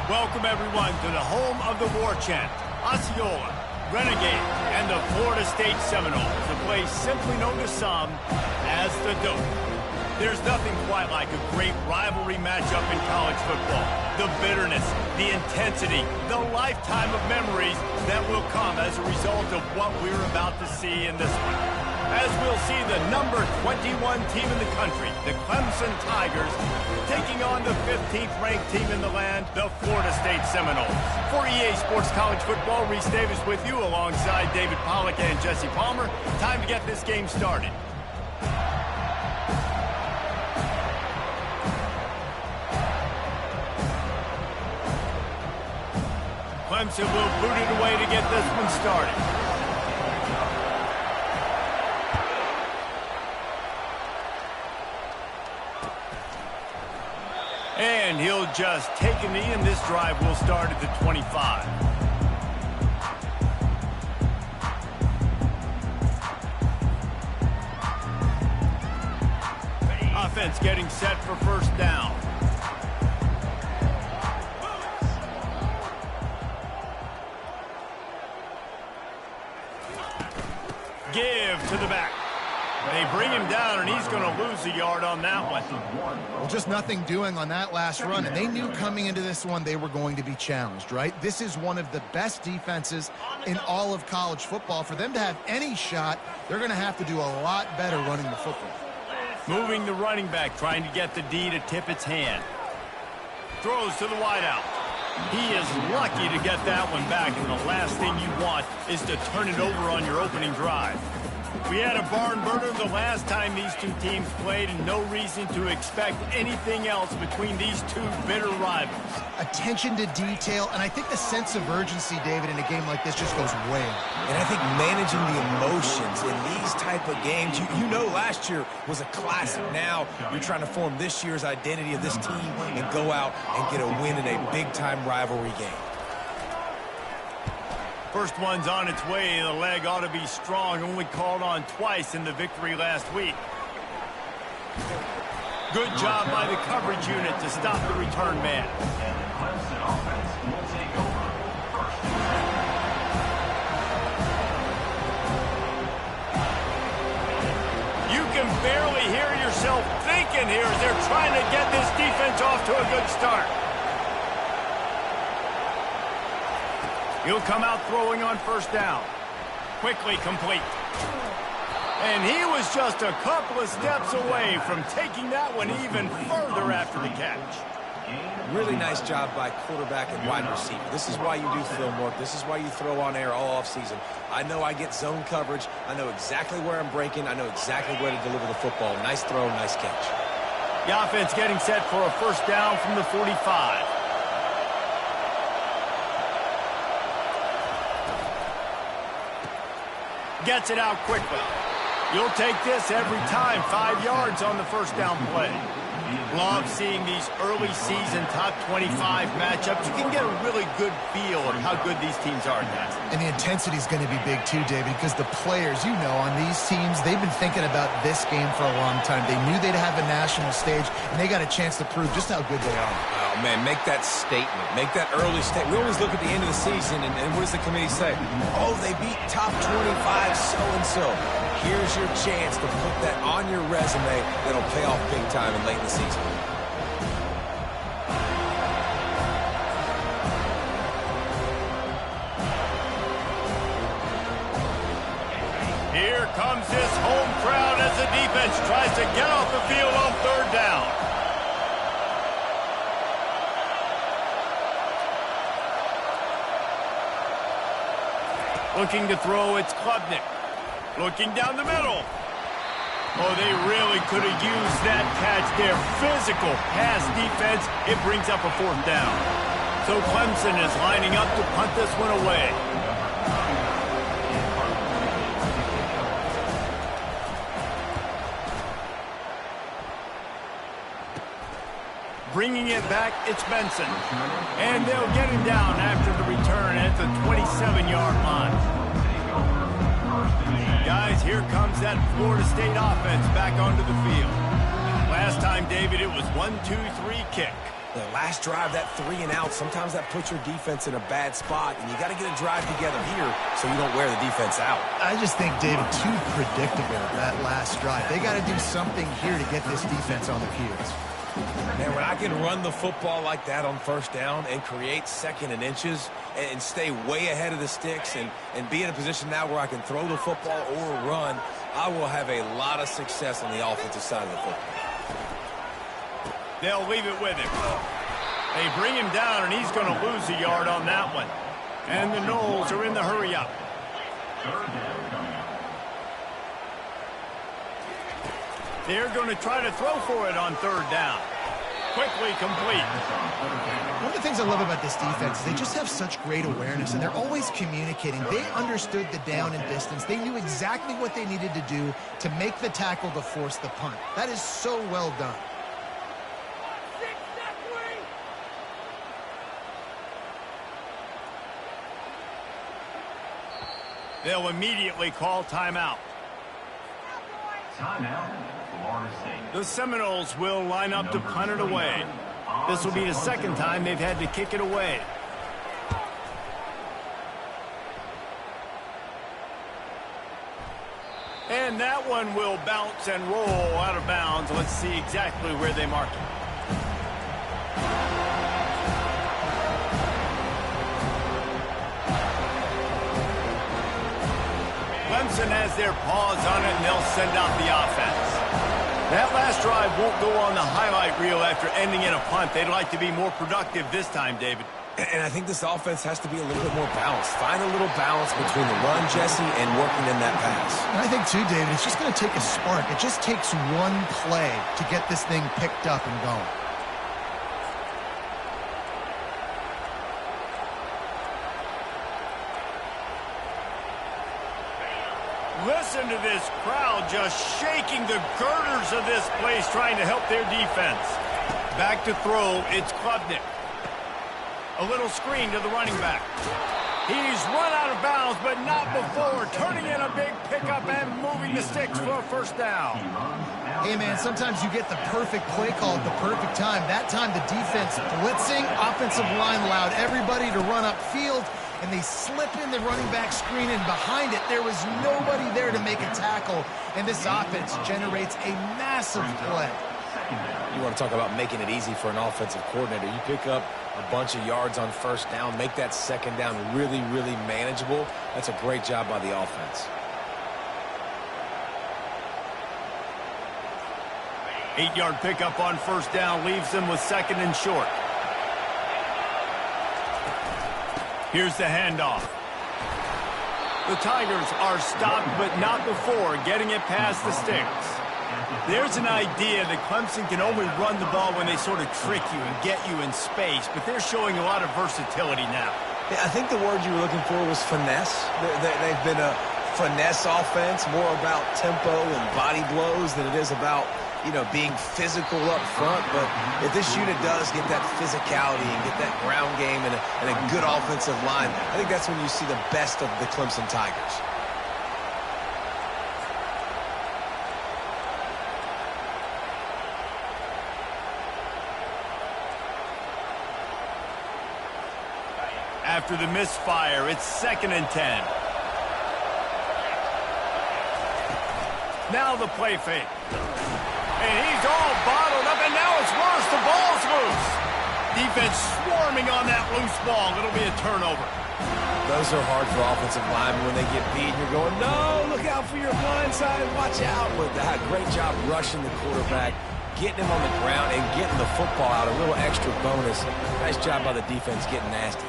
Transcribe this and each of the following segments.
Welcome, everyone, to the home of the war chant, Osceola, Renegade, and the Florida State Seminoles, a place simply known to some as the Dope. There's nothing quite like a great rivalry matchup in college football. The bitterness, the intensity, the lifetime of memories that will come as a result of what we're about to see in this one. As we'll see the number 21 team in the country, the Clemson Tigers, taking on the 15th ranked team in the land, the Florida State Seminoles. For EA Sports College Football, Reese Davis with you alongside David Pollack and Jesse Palmer. Time to get this game started. Clemson will boot it away to get this one started. And he'll just take a knee, and this drive will start at the 25. Offense getting set for first down. Give to the back. They bring him down, and he's going to lose a yard on that one. Well, just nothing doing on that last run, and they knew coming into this one they were going to be challenged, right? This is one of the best defenses in all of college football. For them to have any shot, they're going to have to do a lot better running the football. Moving the running back, trying to get the D to tip its hand. Throws to the wideout. He is lucky to get that one back, and the last thing you want is to turn it over on your opening drive. We had a barn burner the last time these two teams played, and no reason to expect anything else between these two bitter rivals. Attention to detail, and I think the sense of urgency, David, in a game like this just goes way up. And I think managing the emotions in these type of games, you know last year was a classic. Now you're trying to form this year's identity of this team and go out and get a win in a big-time rivalry game. First one's on its way. The leg ought to be strong. Only called on twice in the victory last week. Good job by the coverage unit to stop the return man. You can barely hear yourself thinking here as they're trying to get this defense off to a good start. He'll come out throwing on first down. Quickly complete. And he was just a couple of steps away from taking that one even further after the catch. Really nice job by quarterback and wide receiver. This is why you do film work. This is why you throw on air all offseason. I know I get zone coverage. I know exactly where I'm breaking. I know exactly where to deliver the football. Nice throw, nice catch. The offense getting set for a first down from the 45. Gets it out quickly. You'll take this every time. 5 yards on the first down play. Love seeing these early season top 25 matchups. You can get a really good feel of how good these teams are, guys. And the intensity is going to be big too, David, because the players, you know, on these teams, they've been thinking about this game for a long time. They knew they'd have a national stage, and they got a chance to prove just how good they are. Oh, man, make that statement. Make that early statement. We always look at the end of the season, and what does the committee say? Oh, they beat top 25 so-and-so. Here's your chance to put that on your resume that'll pay off big time and late in the season. Here comes this home crowd as the defense tries to get off the field on third down. Looking to throw, it's Klubnik. Looking down the middle. Oh, they really could have used that catch there. Physical pass defense. It brings up a fourth down. So Clemson is lining up to punt this one away. Bringing it back, it's Benson. And they'll get him down after the return at the 27-yard line. Guys, here comes that Florida State offense back onto the field. Last time, David, it was 1-2-3 kick. The last drive, that 3 and out, sometimes that puts your defense in a bad spot, and you got to get a drive together here so you don't wear the defense out. I just think, David, too predictable, that last drive. They got to do something here to get this defense on the heels. Man, when I can run the football like that on first down and create second and inches and stay way ahead of the sticks and be in a position now where I can throw the football or run, I will have a lot of success on the offensive side of the football. They'll leave it with him. They bring him down, and he's going to lose a yard on that one. And the Noles are in the hurry-up. They're going to try to throw for it on third down. Quickly complete. One of the things I love about this defense is they just have such great awareness, and they're always communicating. They understood the down and distance. They knew exactly what they needed to do to make the tackle to force the punt. That is so well done. They'll immediately call timeout. Timeout, Florida State. The Seminoles will line up to punt it away. This will be the second time they've had to kick it away. And that one will bounce and roll out of bounds. Let's see exactly where they mark it. Clemson has their paws on it, and they'll send out the offense. That last drive won't go on the highlight reel after ending in a punt. They'd like to be more productive this time, David. And I think this offense has to be a little bit more balanced. Find a little balance between the run, Jesse, and working in that pass. And I think, too, David, it's just going to take a spark. It just takes one play to get this thing picked up and going. Listen to this crowd just shaking the girders of this place, trying to help their defense. Back to throw, it's Klubnik. A little screen to the running back. He's run out of bounds, but not before. Turning in a big pickup and moving the sticks for a first down. Hey, man, sometimes you get the perfect play call at the perfect time. That time the defense blitzing, offensive line allowed everybody to run upfield, and they slip in the running back screen, and behind it there was nobody there to make a tackle, and this offense generates a massive play. You want to talk about making it easy for an offensive coordinator. You pick up a bunch of yards on first down, make that second down really, really manageable. That's a great job by the offense. 8-yard pickup on first down leaves them with second and short. Here's the handoff. The Tigers are stopped, but not before getting it past the sticks. There's an idea that Clemson can only run the ball when they sort of trick you and get you in space, but they're showing a lot of versatility now. Yeah, I think the word you were looking for was finesse. They've been a finesse offense, more about tempo and body blows than it is about, you know, being physical up front. But if this unit does get that physicality and get that ground game and a good offensive line, I think that's when you see the best of the Clemson Tigers. After the misfire, it's 2nd and 10. Now the play fake. And he's all bottled up, and now it's worse. The ball's loose. Defense swarming on that loose ball. It'll be a turnover. Those are hard for offensive linemen when they get beat. You're going, no, look out for your blind side. Watch out. But great job rushing the quarterback, getting him on the ground, and getting the football out. A little extra bonus. Nice job by the defense getting nasty.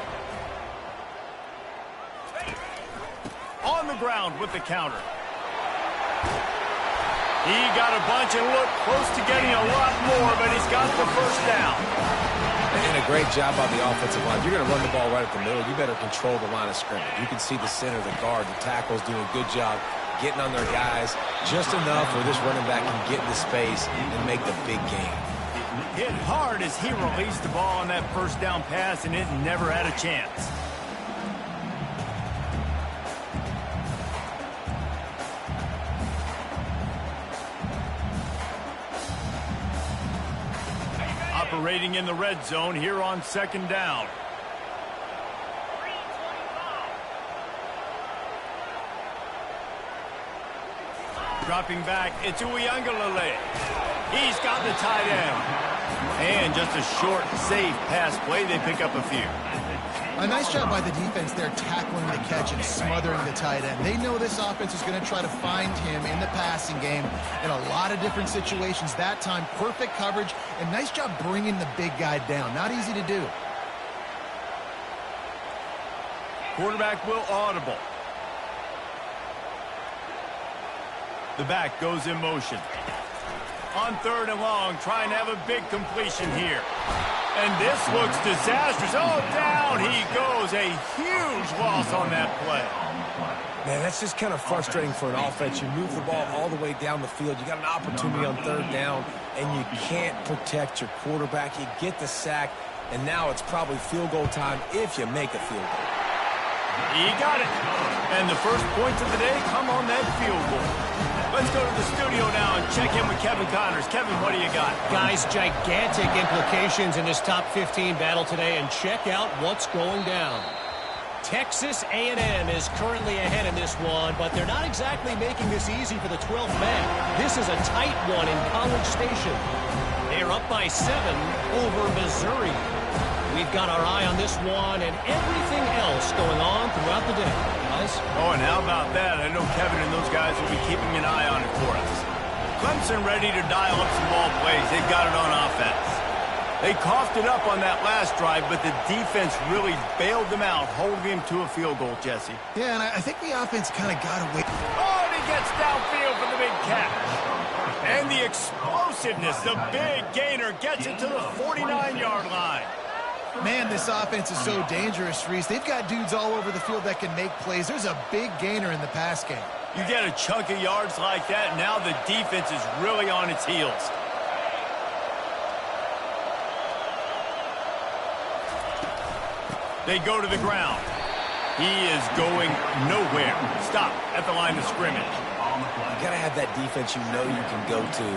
On the ground with the counter. He got a bunch and looked close to getting a lot more, but he's got the first down. And a great job by the offensive line. If you're going to run the ball right at the middle, you better control the line of scrimmage. You can see the center, the guard, the tackles doing a good job getting on their guys just enough where this running back can get into space and make the big game. Hit hard as he released the ball on that first down pass, and it never had a chance. Operating in the red zone here on second down. Dropping back, it's Uiagalelei. He's got the tight end. And just a short, safe pass play. They pick up a few. A nice job by the defense there tackling the catch and smothering the tight end. They know this offense is going to try to find him in the passing game in a lot of different situations. That time, perfect coverage, and nice job bringing the big guy down. Not easy to do. Quarterback will audible. The back goes in motion. On third and long, trying to have a big completion here. And this looks disastrous. Oh, down he goes. A huge loss on that play. Man, that's just kind of frustrating for an offense. You move the ball all the way down the field. You got an opportunity on third down, and you can't protect your quarterback. You get the sack, and now it's probably field goal time if you make a field goal. He got it. And the first points of the day come on that field goal. Let's go to the studio now and check in with Kevin Connors. Kevin, what do you got? Guys, gigantic implications in this top 15 battle today, and check out what's going down. Texas A&M is currently ahead in this one, but they're not exactly making this easy for the 12th man. This is a tight one in College Station. They're up by 7 over Missouri. We've got our eye on this one and everything else going on throughout the day. Guys? Oh, and how about that? I know Kevin and those guys will be keeping an eye on it for us. Clemson ready to dial up some ball plays. They've got it on offense. They coughed it up on that last drive, but the defense really bailed them out, holding them to a field goal, Jesse. Yeah, and I think the offense kind of got away. Oh, and he gets downfield for the big catch. And the explosiveness, the big gainer gets it to the 49-yard line. Man, this offense is so dangerous, Reese. They've got dudes all over the field that can make plays. There's a big gainer in the pass game. You get a chunk of yards like that, and now the defense is really on its heels. They go to the ground. He is going nowhere. Stop at the line of scrimmage. You got to have that defense you know you can go to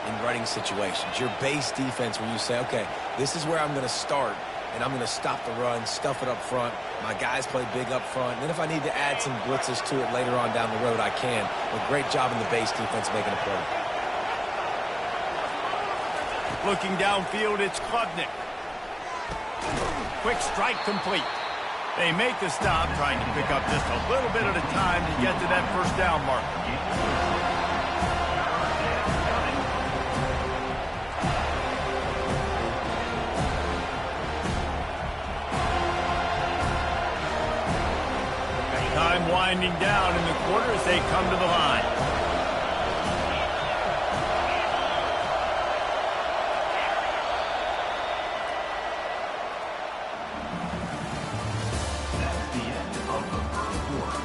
in running situations. Your base defense where you say, okay, this is where I'm going to start, and I'm going to stop the run, stuff it up front. My guys play big up front. And then if I need to add some blitzes to it later on down the road, I can. But great job in the base defense making a play. Looking downfield, it's Klubnik. Quick strike complete. They make the stop, trying to pick up just a little bit at a time to get to that first down mark. Time winding down in the quarter as they come to the line. That's the end of the first quarter.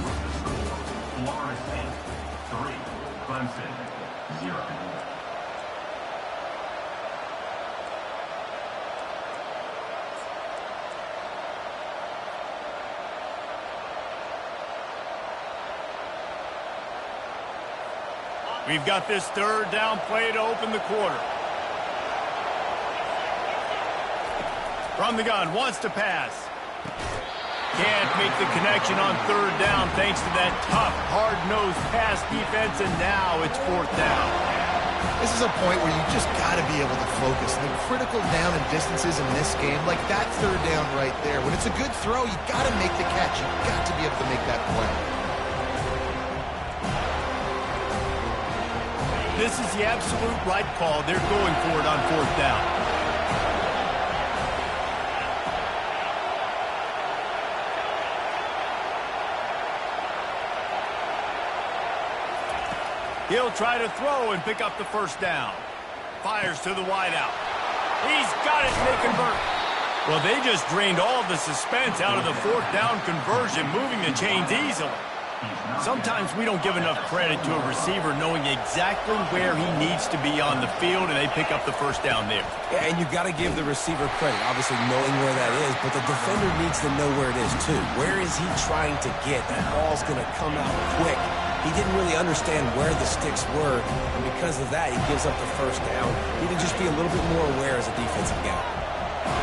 With the score, Florida State 3, Clemson 0. We've got this third down play to open the quarter. From the gun, wants to pass. Can't make the connection on third down thanks to that tough, hard-nosed pass defense, and now it's fourth down. This is a point where you just got to be able to focus. The critical down and distances in this game, like that third down right there, when it's a good throw, you got to make the catch. You got to be able to make that play. This is the absolute right call. They're going for it on fourth down. He'll try to throw and pick up the first down. Fires to the wideout. He's got it, and they convert. Well, they just drained all the suspense out of the fourth down conversion, moving the chains easily. Sometimes we don't give enough credit to a receiver knowing exactly where he needs to be on the field, and they pick up the first down there. Yeah, and you got to give the receiver credit, obviously knowing where that is, but the defender needs to know where it is too. Where is he trying to get? That ball's going to come out quick, He didn't really understand where the sticks were, and because of that, he gives up the first down. He needed to just be a little bit more aware as a defensive guy.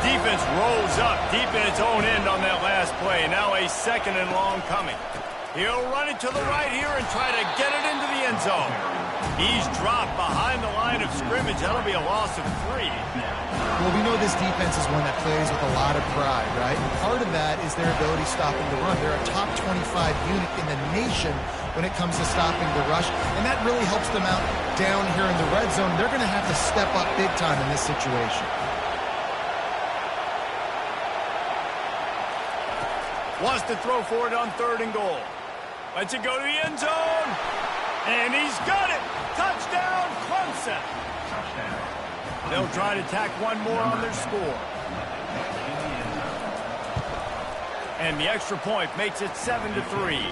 Defense rolls up deep in its own end on that last play. Now a 2nd and long coming. He'll run it to the right here and try to get it into the end zone. He's dropped behind the line of scrimmage. That'll be a loss of 3. Well, we know this defense is one that plays with a lot of pride, right? And part of that is their ability stopping the run. They're a top 25 unit in the nation when it comes to stopping the rush, and that really helps them out down here in the red zone. They're going to have to step up big time in this situation. Wants to throw for it on 3rd and goal. Lets it go to the end zone. And he's got it. Touchdown, Clemson. They'll try to tack one more on their score. And the extra point makes it 7-3.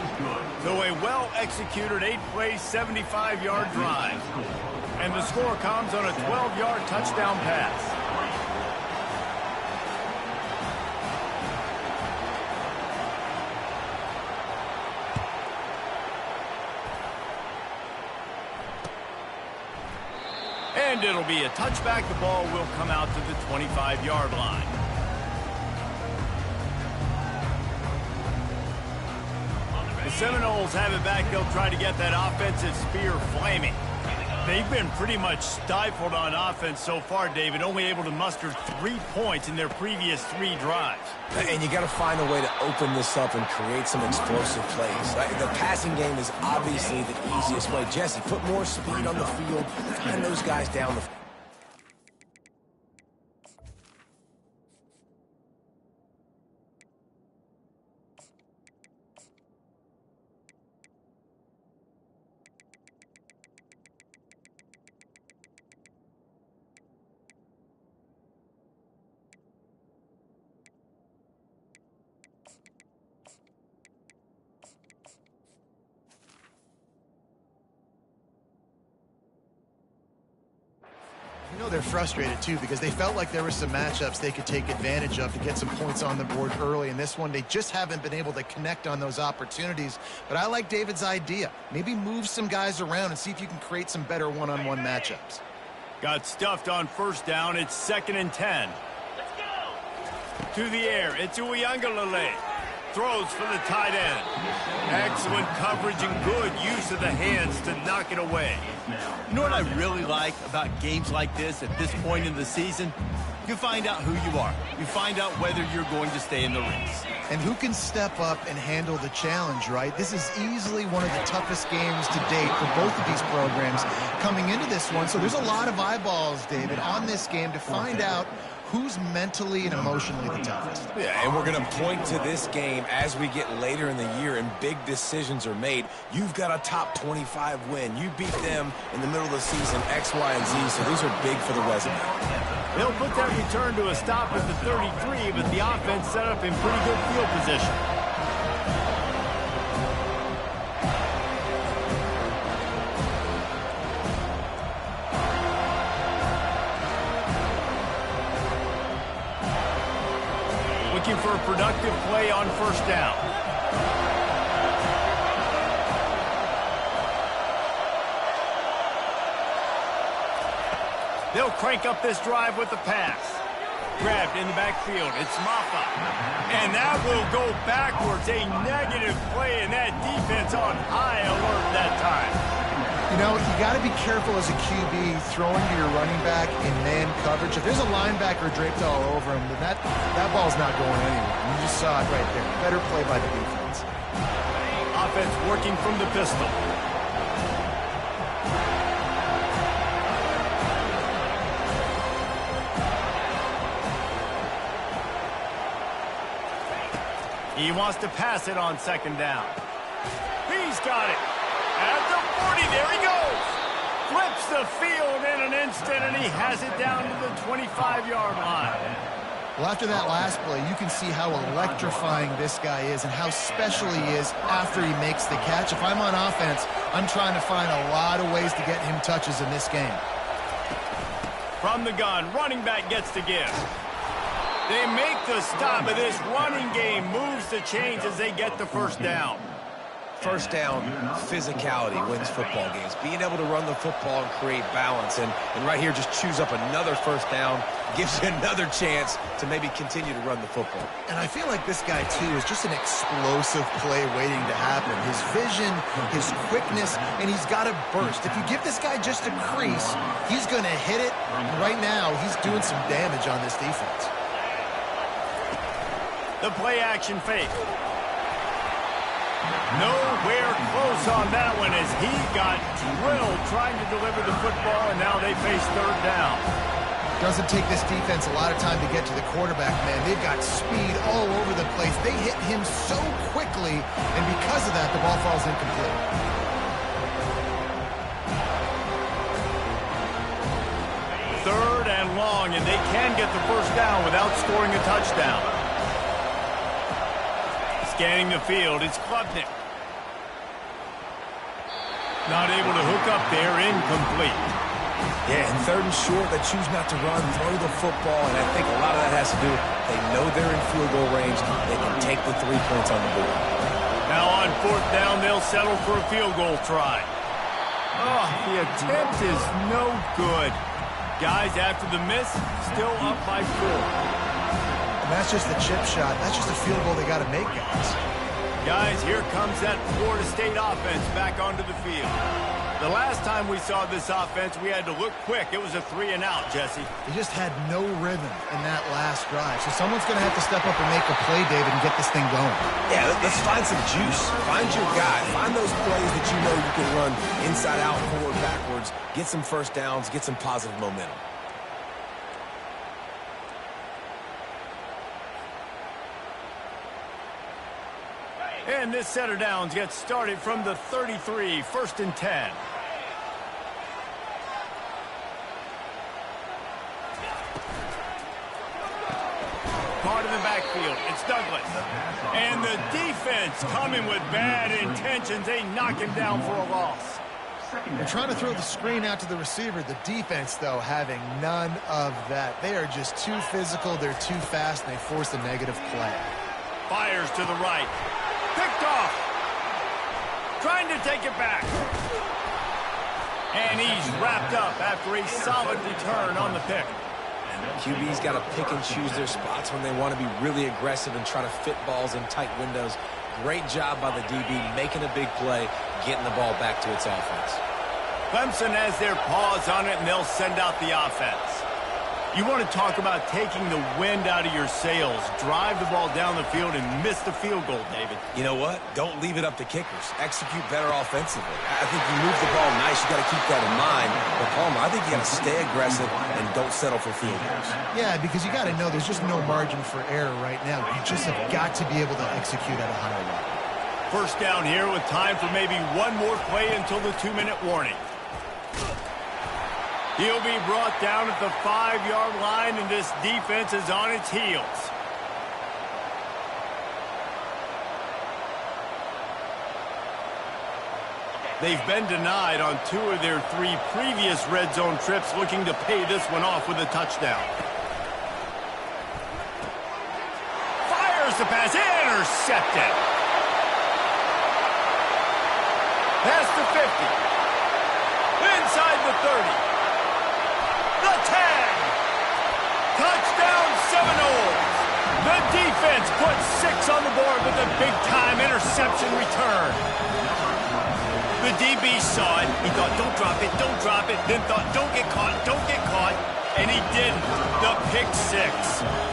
So a well-executed 8-play, 75-yard drive. And the score comes on a 12-yard touchdown pass. And it'll be a touchback. The ball will come out to the 25-yard line. The Seminoles have it back. They'll try to get that offensive spear flaming. They've been pretty much stifled on offense so far, David, only able to muster 3 points in their previous 3 drives. And you got to find a way to open this up and create some explosive plays. The passing game is obviously the easiest way. Jesse, put more speed on the field, find those guys down the field. You know they're frustrated, too, because they felt like there were some matchups they could take advantage of to get some points on the board early. In this one, they just haven't been able to connect on those opportunities. But I like David's idea. Maybe move some guys around and see if you can create some better one-on-one matchups. Got stuffed on 1st down. It's 2nd and 10. Let's go. To the air. It's Uyangalele. Throws for the tight end. Excellent coverage and good use of the hands to knock it away. You know what I really like about games like this at this point in the season? You find out who you are. You find out whether you're going to stay in the race. And who can step up and handle the challenge, right? This is easily one of the toughest games to date for both of these programs coming into this one. So there's a lot of eyeballs, David, on this game to find out who's mentally and emotionally the toughest. Yeah, and we're going to point to this game as we get later in the year and big decisions are made. You've got a top 25 win. You beat them in the middle of the season, X, Y, and Z, so these are big for the resume. They'll put that return to a stop at the 33, but the offense set up in pretty good field position. Looking for a productive play on 1st down. They'll crank up this drive with the pass. Grabbed in the backfield. It's Maffa. And that will go backwards. A negative play, and that defense on high alert that time. You know, you got to be careful as a QB throwing to your running back in man coverage. If there's a linebacker draped all over him, then that ball's not going anywhere. You just saw it right there. Better play by the defense. Offense working from the pistol. He wants to pass it on 2nd down. He's got it. At the 40, there he goes. Flips the field in an instant, and he has it down to the 25-yard line. Well, after that last play, you can see how electrifying this guy is and how special he is after he makes the catch. If I'm on offense, I'm trying to find a lot of ways to get him touches in this game. From the gun, running back gets the give. They make the stop, but this running game moves the chains as they get the 1st down. first down physicality wins football games. Being able to run the football and create balance. And right here, just choose up another first down, gives you another chance to maybe continue to run the football. And I feel like this guy, too, is just an explosive play waiting to happen. His vision, his quickness, and he's got a burst. If you give this guy just a crease, he's going to hit it. And right now, he's doing some damage on this defense. The play action fake. Nowhere close on that one as he got drilled trying to deliver the football, and now they face third down. Doesn't take this defense a lot of time to get to the quarterback, man. They've got speed all over the place. They hit him so quickly, and because of that, the ball falls incomplete. Third and long, and they can get the first down without scoring a touchdown. Scanning the field, it's Klubnik. Not able to hook up there, incomplete. Yeah, and third and short, they choose not to run, throw the football, and I think a lot of that has to do, they know they're in field goal range, they can take the 3 points on the board. Now on fourth down, they'll settle for a field goal try. Oh, the attempt is no good. Guys, after the miss, still up by 4. And that's just the chip shot. That's just a field goal they got to make, guys. Guys, here comes that Florida State offense back onto the field. The last time we saw this offense, we had to look quick. It was a 3-and-out, Jesse. They just had no rhythm in that last drive. So someone's going to have to step up and make a play, David, and get this thing going. Yeah, let's find some juice. Find your guy. Find those plays that you know you can run inside out, forward, backwards. Get some first downs. Get some positive momentum. And this set of downs gets started from the 33, 1st and 10. Part of the backfield, it's Douglas. And the defense coming with bad intentions. They knock him down for a loss. They're trying to throw the screen out to the receiver. The defense, though, having none of that. They are just too physical, they're too fast, and they force a negative play. Fires to the right. Picked off. Trying to take it back. And he's wrapped up after a solid return on the pick. QB's got to pick and choose their spots when they want to be really aggressive and try to fit balls in tight windows. Great job by the DB making a big play, getting the ball back to its offense. Clemson has their paws on it, and they'll send out the offense. You want to talk about taking the wind out of your sails. Drive the ball down the field and miss the field goal, David. You know what? Don't leave it up to kickers. Execute better offensively. I think you move the ball nice. You got to keep that in mind. But, Palmer, I think you got to stay aggressive and don't settle for field goals. Yeah, because you got to know there's just no margin for error right now. You just have got to be able to execute at a higher level. First down here with time for maybe one more play until the 2-minute warning. He'll be brought down at the 5-yard line, and this defense is on its heels. They've been denied on 2 of their 3 previous red zone trips, looking to pay this one off with a touchdown. Fires the pass, intercepted. Past the 50. Inside the 30. The tag! Touchdown Seminoles! The defense puts 6 on the board with a big-time interception return. The DB saw it. He thought, don't drop it, then thought, don't get caught, and he did. The pick 6.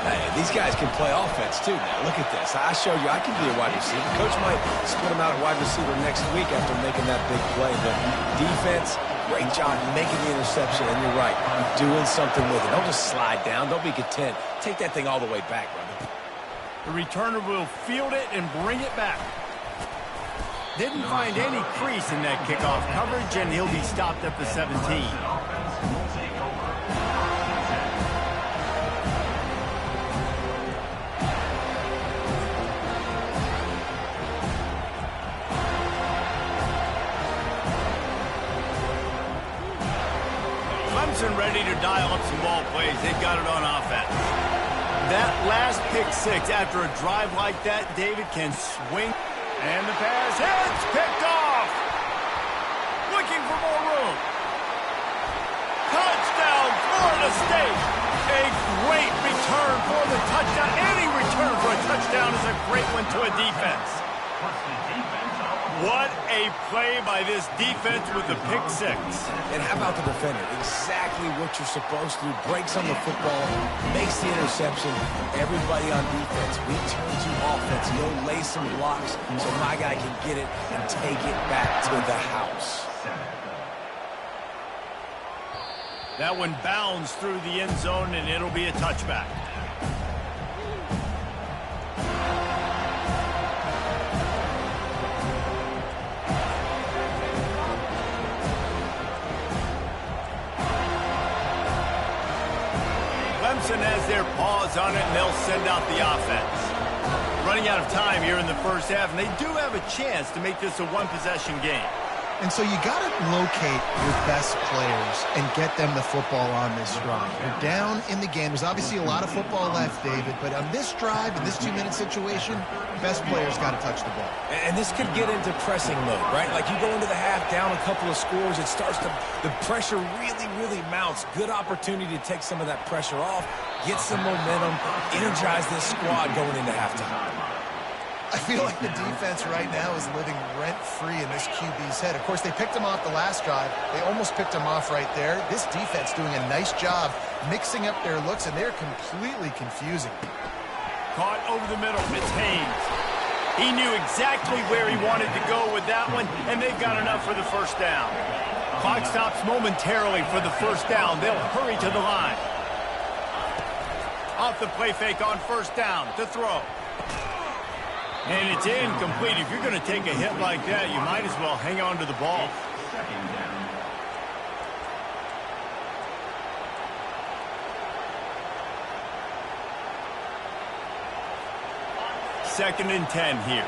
Hey, these guys can play offense, too, now. Look at this. I showed you I can be a wide receiver. Coach might split him out at wide receiver next week after making that big play, but defense, great job making the interception, and you're right, doing something with it. Don't just slide down. Don't be content. Take that thing all the way back, brother. The returner will field it and bring it back. Didn't find any crease in that kickoff coverage, and he'll be stopped at the 17. Clemson ready to dial up some ball plays. They've got it on offense. That last pick 6 after a drive like that, David, can swing. And the pass hits, picked off. Looking for more room. Touchdown, Florida State. A great return for the touchdown. Any return for a touchdown is a great one to a defense. What a play by this defense with the pick six. And how about the defender? Exactly what you're supposed to do. Breaks on the football, makes the interception. Everybody on defense, we turn to offense. Go lay some blocks so my guy can get it and take it back to the house. That one bounds through the end zone, and it'll be a touchback. Clemson has their paws on it, and they'll send out the offense. Running out of time here in the first half, and they do have a chance to make this a one-possession game. And so you got to locate your best players and get them the football on this drive. You're down in the game. There's obviously a lot of football left, David, but on this drive, in this 2-minute situation, best players got to touch the ball. And this could get into pressing mode, right? Like you go into the half, down a couple of scores, it starts to, the pressure really mounts. Good opportunity to take some of that pressure off, get some momentum, energize this squad going into halftime. I feel like the defense right now is living rent-free in this QB's head. Of course, they picked him off the last drive. They almost picked him off right there. This defense doing a nice job mixing up their looks, and they're completely confusing. Caught over the middle. It's Haynes. He knew exactly where he wanted to go with that one, and they've got enough for the first down. Clock stops momentarily for the first down. They'll hurry to the line. Off the play fake on first down to throw. And it's incomplete. If you're going to take a hit like that, you might as well hang on to the ball. Second and 10 here.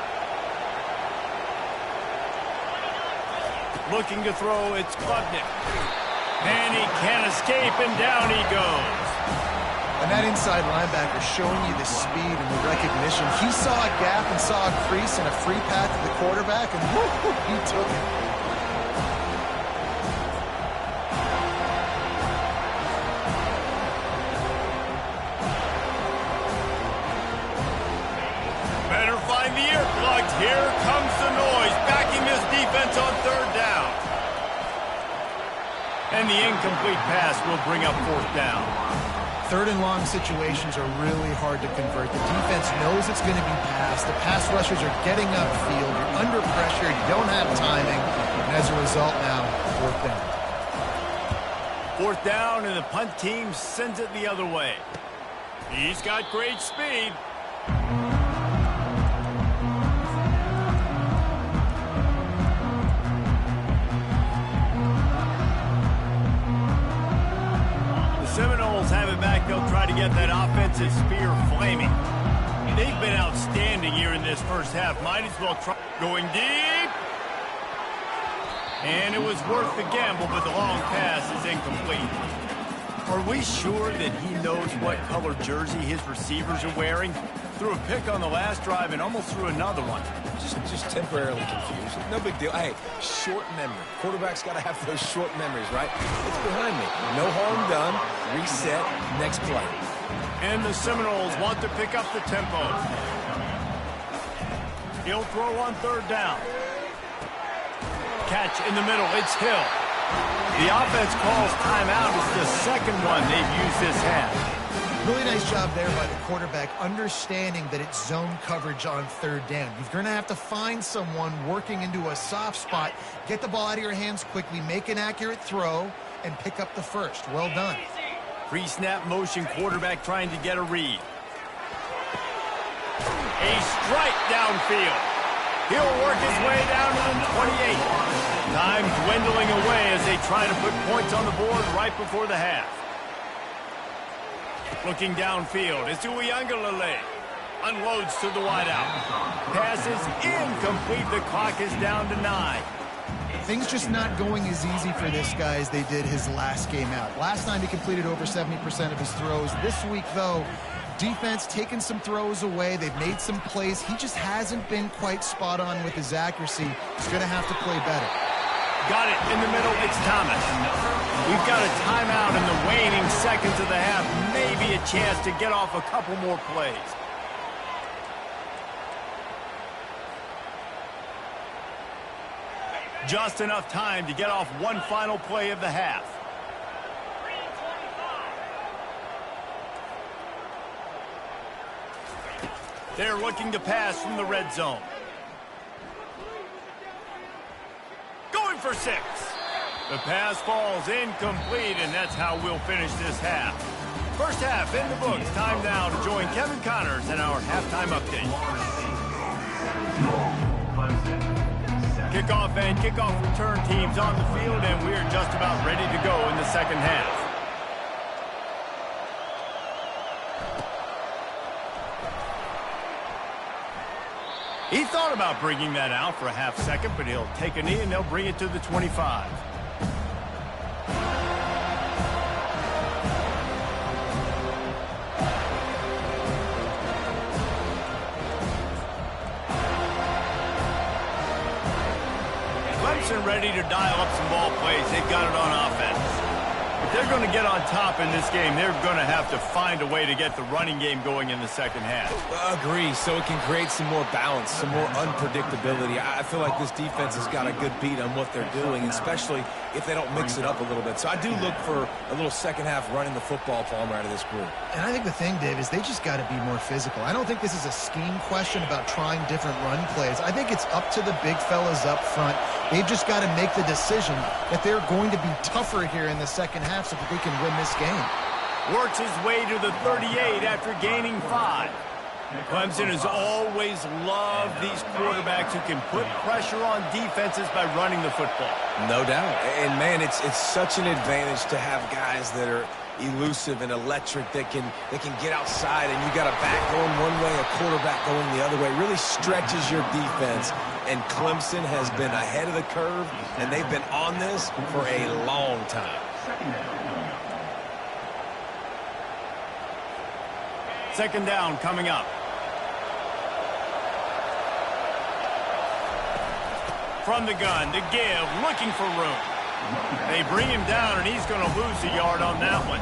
Looking to throw, it's Klubnik. And he can't escape, and down he goes. And that inside linebacker showing you the speed and the recognition. He saw a gap and saw a crease and a free path to the quarterback, and whoo, he took it. Better find the earplugs. Here comes the noise, backing this defense on third down. And the incomplete pass will bring up fourth down. Third and long situations are really hard to convert. The defense knows it's going to be passed. The pass rushers are getting upfield. You're under pressure. You don't have timing. And as a result now, fourth down. Fourth down, and the punt team sends it the other way. He's got great speed. Seminoles have it back. They'll try to get that offensive spear flaming. They've been outstanding here in this first half. Might as well try going deep. And it was worth the gamble, but the long pass is incomplete. Are we sure that he knows what color jersey his receivers are wearing? Threw a pick on the last drive and almost threw another one. Just temporarily confused. No big deal. Hey, short memory. Quarterback's got to have those short memories, right? It's behind me. No harm done. Reset. Next play. And the Seminoles want to pick up the tempo. He'll throw on third down. Catch in the middle. It's Hill. The offense calls timeout. It's the second one they've used this half. Really nice job there by the quarterback, understanding that it's zone coverage on third down. You're going to have to find someone working into a soft spot, get the ball out of your hands quickly, make an accurate throw, and pick up the first. Well done. Pre-snap motion, quarterback trying to get a read. A strike downfield. He'll work his way down to the 28. Time dwindling away as they try to put points on the board right before the half. Looking downfield, it's Uiagalelei. Unloads to the wideout. Pass is incomplete. The clock is down to 9. Things just not going as easy for this guy as they did his last game out. Last time he completed over 70% of his throws. This week, though, Defense taking some throws away. They've made some plays. He just hasn't been quite spot on with his accuracy. He's going to have to play better. Got it in the middle. It's Thomas. We've got a timeout in the waning seconds of the half. Maybe a chance to get off a couple more plays. Just enough time to get off one final play of the half. They're looking to pass from the red zone. Going for 6. The pass falls incomplete, and that's how we'll finish this half. First half in the books. Time now to join Kevin Connors in our halftime update. Kickoff and kickoff return teams on the field, and we're just about ready to go in the second half. He thought about bringing that out for a half second, but he'll take a knee and they'll bring it to the 25. Clemson ready to dial up some ball plays. They've got it on offense. If they're going to get on top in this game, they're going to have to find a way to get the running game going in the second half. Agree, so it can create some more balance, some more unpredictability. I feel like this defense has got a good beat on what they're doing, especially if they don't mix it up a little bit. So I do look for a little second half running the football Palmer out of this group. And I think the thing, Dave, is they just got to be more physical. I don't think this is a scheme question about trying different run plays. I think it's up to the big fellas up front. They've just got to make the decision that they're going to be tougher here in the second half so that they can win this game. Works his way to the 38 after gaining 5. Clemson has always loved these quarterbacks who can put pressure on defenses by running the football. No doubt. And, man, it's such an advantage to have guys that are elusive and electric that can get outside, and you got a back going one way, a quarterback going the other way. It really stretches your defense, and Clemson has been ahead of the curve, and they've been on this for a long time. Second down coming up. From the gun to give, looking for room. They bring him down, and he's going to lose a yard on that one.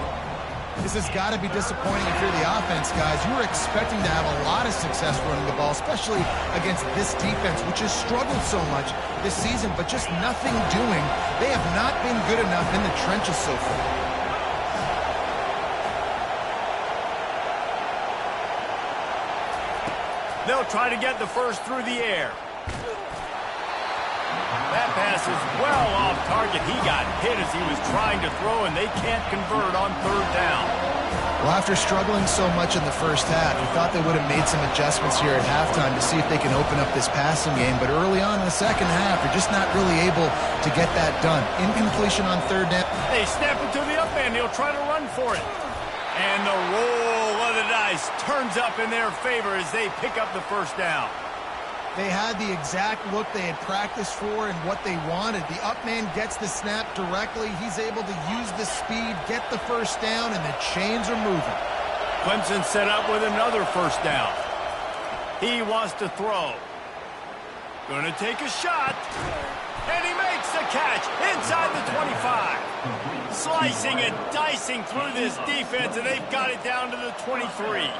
This has got to be disappointing if you're the offense, guys. You were expecting to have a lot of success running the ball, especially against this defense, which has struggled so much this season, but just nothing doing. They have not been good enough in the trenches so far. They'll try to get the first through the air. That pass is well off target. He got hit as he was trying to throw, and they can't convert on third down. Well, after struggling so much in the first half, you thought they would have made some adjustments here at halftime to see if they can open up this passing game. But early on in the second half, they're just not really able to get that done. Incompletion on third down. They snap it to the up man. He'll try to run for it. And the roll of the dice turns up in their favor as they pick up the first down. They had the exact look they had practiced for and what they wanted. The up man gets the snap directly. He's able to use the speed, get the first down, and the chains are moving. Clemson set up with another first down. He wants to throw. Going to take a shot. And he makes the catch inside the 25. Slicing and dicing through this defense, and they've got it down to the 23.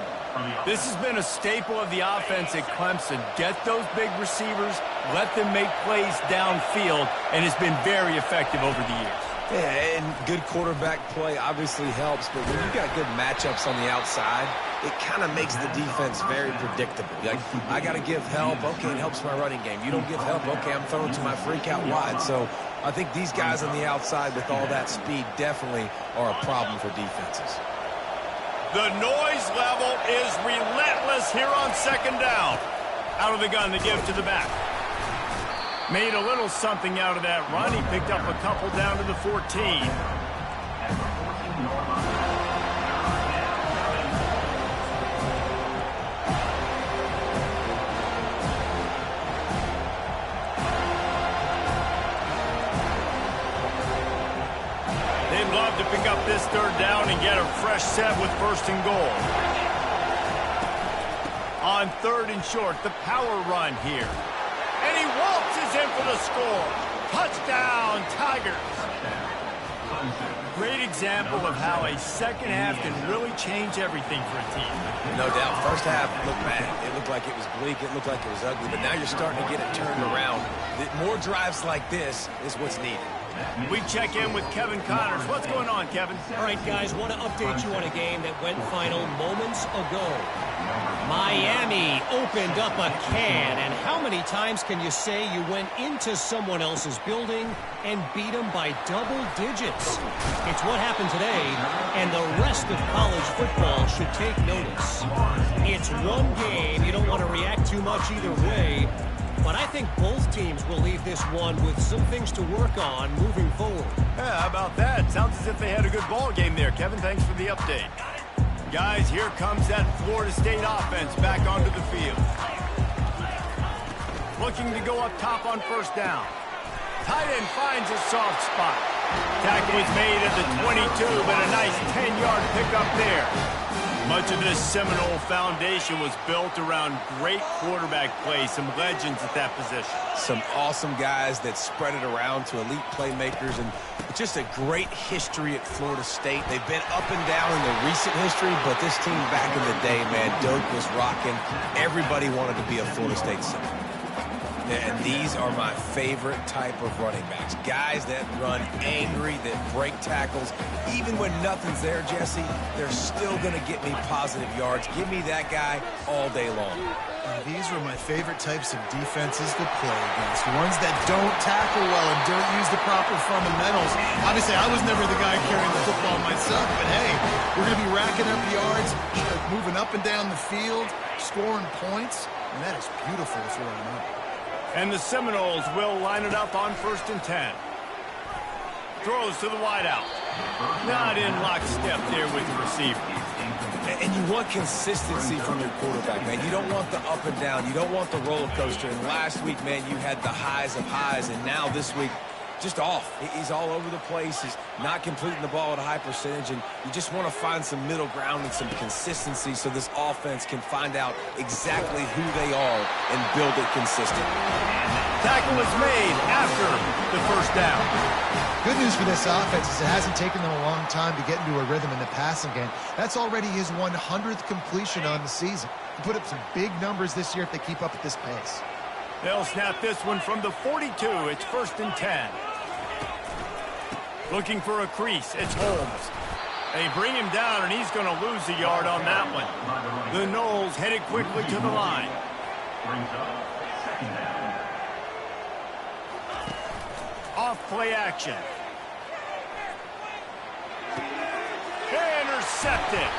This has been a staple of the offense at Clemson. Get those big receivers, let them make plays downfield, and it's been very effective over the years. Yeah, and good quarterback play obviously helps, but when you've got good matchups on the outside, it kind of makes the defense very predictable. Like, I got to give help. Okay, it helps my running game. You don't give help. Okay, I'm throwing to my freak out wide. So I think these guys on the outside with all that speed definitely are a problem for defenses. The noise level is relentless here on second down. Out of the gun, the give to the back. Made a little something out of that run. He picked up a couple down to the 14. They'd love to pick up this third down and get a fresh set with first and goal. On 3rd and short, the power run here. And he waltzes in for the score. Touchdown, Tigers. Great example of how a second half can really change everything for a team. No doubt. First half looked bad. It looked like it was bleak. It looked like it was ugly. But now you're starting to get it turned around. More drives like this is what's needed. We check in with Kevin Connors. What's going on, Kevin? All right, guys, want to update you on a game that went final moments ago. Miami opened up a can, and how many times can you say you went into someone else's building and beat them by double digits? It's what happened today, and the rest of college football should take notice. It's one game. You don't want to react too much either way, but I think both teams will leave this one with some things to work on moving forward. Yeah, how about that? Sounds as if they had a good ball game there. Kevin, thanks for the update. Guys, here comes that Florida State offense back onto the field. Looking to go up top on 1st down. Tight end finds a soft spot. Tackle is made at the 22, but a nice 10-yard pickup there. Much of this Seminole foundation was built around great quarterback play, some legends at that position. Some awesome guys that spread it around to elite playmakers, and just a great history at Florida State. They've been up and down in the recent history, but this team back in the day, man, Doak was rocking. Everybody wanted to be a Florida State Seminole. And these are my favorite type of running backs. Guys that run angry, that break tackles. Even when nothing's there, Jesse, they're still going to get me positive yards. Give me that guy all day long. These are my favorite types of defenses to play against. Ones that don't tackle well and don't use the proper fundamentals. Obviously, I was never the guy carrying the football myself, but hey, we're going to be racking up yards, moving up and down the field, scoring points, and that is beautiful if you're on up. And the Seminoles will line it up on 1st and 10. Throws to the wideout. Not in lockstep there with the receiver. And you want consistency from your quarterback, man. You don't want the up and down. You don't want the roller coaster. And last week, man, you had the highs of highs. And now this week, just off. He's all over the place. He's not completing the ball at a high percentage. And you just want to find some middle ground and some consistency so this offense can find out exactly who they are and build it consistent. Tackle is made after the 1st down. Good news for this offense is it hasn't taken them a long time to get into a rhythm in the passing game. That's already his 100th completion on the season. He put up some big numbers this year if they keep up at this pace. They'll snap this one from the 42. It's 1st and 10. Looking for a crease. It's Holmes. They bring him down, and he's going to lose a yard on that one. The Noles headed quickly to the line. Off play action. Intercepted.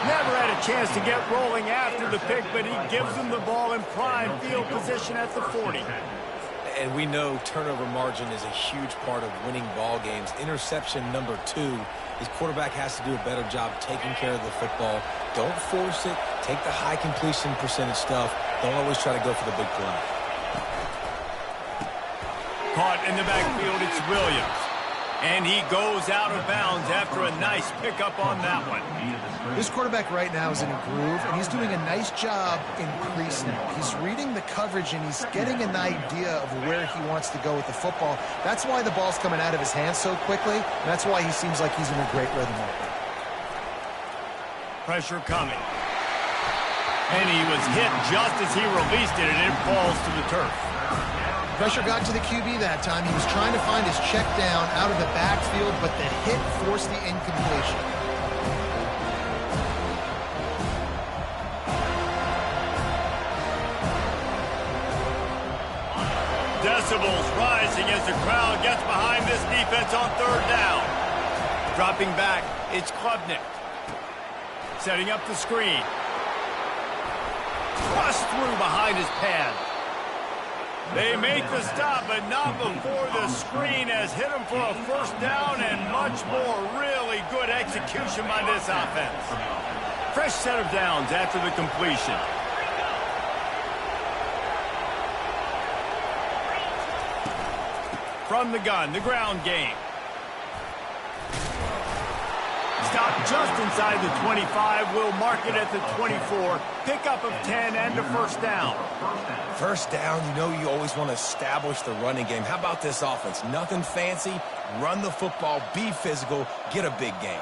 Never had a chance to get rolling after the pick, but he gives them the ball in prime field position at the 40. And we know turnover margin is a huge part of winning ball games. Interception number 2. His quarterback has to do a better job taking care of the football. Don't force it. Take the high completion percentage stuff. Don't always try to go for the big play. Caught in the backfield, it's Williams. And he goes out of bounds after a nice pickup on that one. This quarterback right now is in a groove, and he's doing a nice job in crease now. He's reading the coverage, and he's getting an idea of where he wants to go with the football. That's why the ball's coming out of his hands so quickly, and that's why he seems like he's in a great rhythm right now. Pressure coming. And he was hit just as he released it, and it falls to the turf. Pressure got to the QB that time. He was trying to find his check down out of the backfield, but the hit forced the incompletion. Decibels rising as the crowd gets behind this defense on 3rd down. Dropping back, it's Klubnik. Setting up the screen. Thrust through behind his pad. They make the stop, but not before the screen has hit him for a 1st down and much more. Really good execution by this offense. Fresh set of downs after the completion. From the gun, the ground game. Stop just inside the 25. We'll mark it at the 24. Pickup of 10 and a first down. First down, you know you always want to establish the running game. How about this offense? Nothing fancy. Run the football, be physical, get a big gain.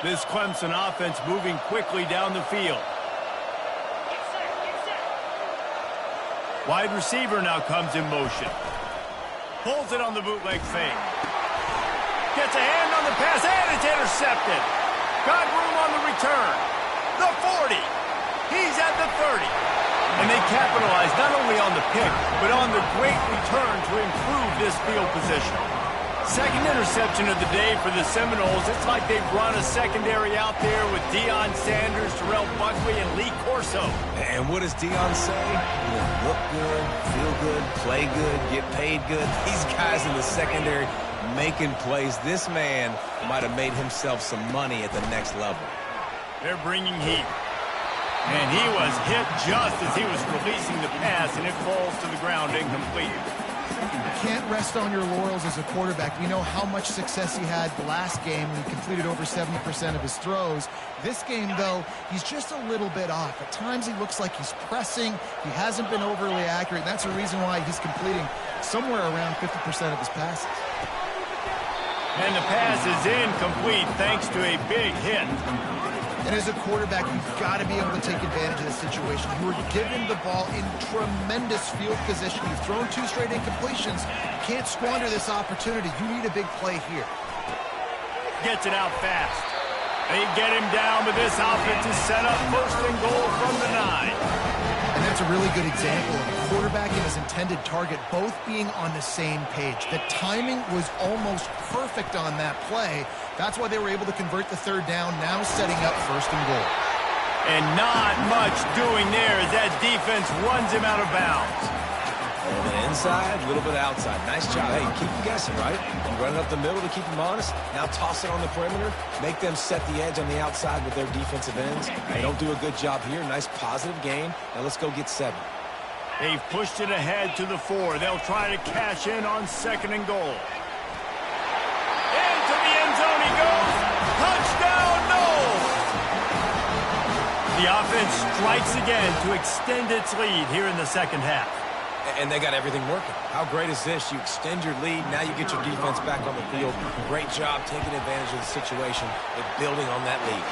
This Clemson offense moving quickly down the field. Wide receiver now comes in motion. Pulls it on the bootleg fake. Gets a hand on the pass, and it's intercepted. Got room on the return. The 40. He's at the 30. And they capitalize not only on the pick, but on the great return to improve this field position. Second interception of the day for the Seminoles. It's like they've run a secondary out there with Deion Sanders, Terrell Buckley, and Lee Corso. And what does Deion say? Look good, feel good, play good, get paid good. These guys in the secondary making plays. This man might have made himself some money at the next level. They're bringing heat. And he was hit just as he was releasing the pass, and it falls to the ground incomplete. You can't rest on your laurels as a quarterback. We know how much success he had the last game when he completed over 70% of his throws. This game, though, he's just a little bit off. At times he looks like he's pressing. He hasn't been overly accurate, and that's the reason why he's completing somewhere around 50% of his passes. And the pass is incomplete thanks to a big hit. And as a quarterback, you've got to be able to take advantage of the situation. You were given the ball in tremendous field position. You've thrown 2 straight incompletions. You can't squander this opportunity. You need a big play here. Gets it out fast. They get him down, but this offense is set up first and goal from the 9. And that's a really good example of a quarterback and his intended target both being on the same page. The timing was almost perfect on that play. That's why they were able to convert the 3rd down, now setting up first and goal. And not much doing there as that defense runs him out of bounds. A little bit inside, a little bit outside. Nice job. Hey, keep them guessing, right? You run it up the middle to keep them honest. Now toss it on the perimeter. Make them set the edge on the outside with their defensive ends. They don't do a good job here. Nice positive gain. Now let's go get 7. They've pushed it ahead to the 4. They'll try to cash in on 2nd and goal. Into the end zone he goes. Touchdown, Noles! The offense strikes again to extend its lead here in the 2nd half. And they got everything working. How great is this? You extend your lead. Now you get your defense back on the field. Great job taking advantage of the situation and building on that lead.